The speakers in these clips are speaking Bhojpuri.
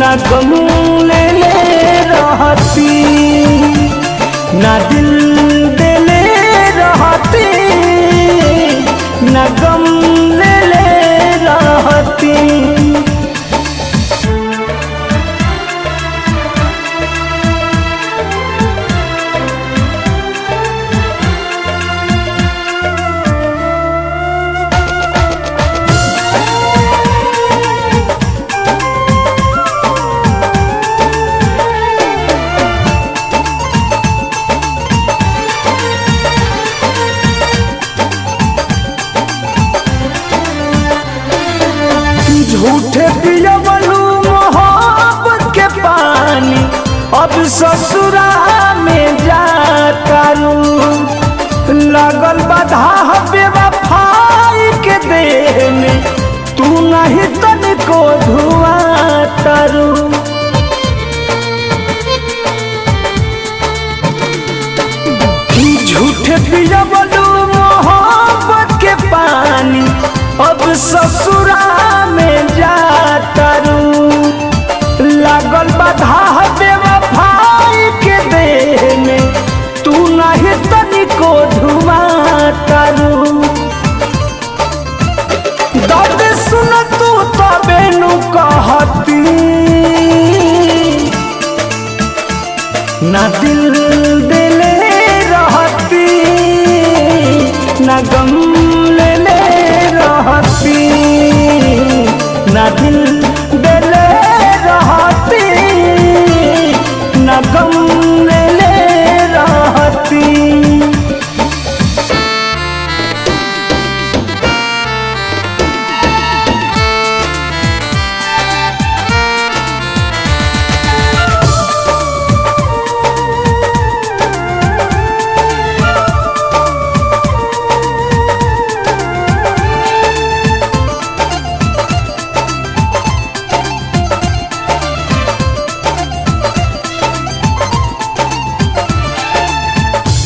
ना गम ले रहती, ना दिल दे ले रहती, ना गम ले रहती। झूठे पियवलू मोहब्बत के पानी, अब ससुरा में जातारू। लगल बाधा बेवफाई के देह में, तू नहीं तनिको धुआं तारू। झूठे पियवलू मोहब्बत के पानी, अब ससुरा में जातारू। लागल बाधा बेवफाई के देह में, तू नहीं तनिको धुआं तारू। दर्द सुन तू तबे नु कहती, ना दिल दिले रहती, ना गम ले रहती, ना दिल दिले रहती, ना गम ले रहती।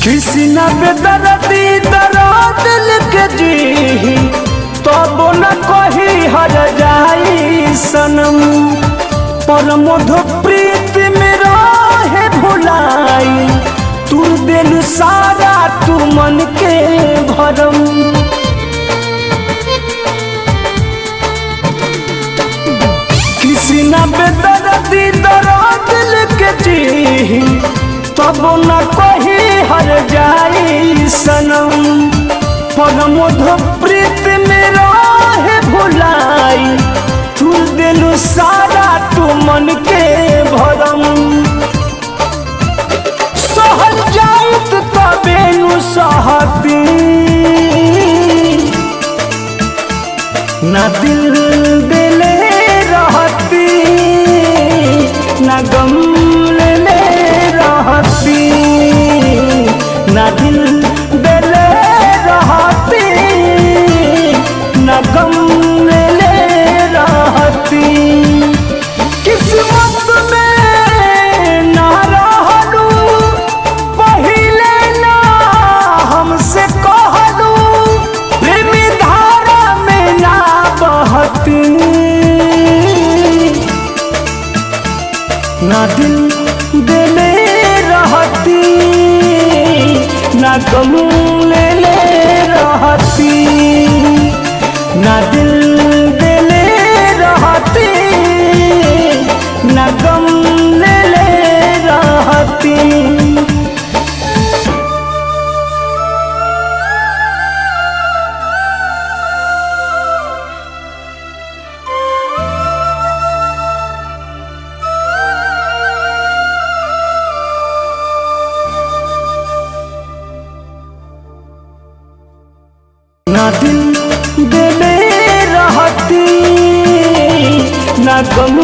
किसी न बेदर्दी दर्द लिख जी, तब न कही हर जाई सनम। पर मधु प्रीत में रहे भुलाई, तू दिल सारा तू मन के भरम। किसी न बेदर्दी दर्द लिख जी, तब न कही हर जाई सनम। पर मधु प्रीत में रहे भुलाई, तू दिल सारा तू मन के भरम। सहल जाइत तबे नु सहती, ना दिल दिले रहती, ना गम ले रहती, ना दिल दिले रहती, ना गम ले रहती। किस्मत में ना रहलू, पहिले ना हमसे कहलू, प्रेमी धारा में ना बहती, ना दिल दिले रहती, ना गम ले रहती, ना दिल दिले रहती, ना गम ले रहती। ना दिल दिले रहती, ना गम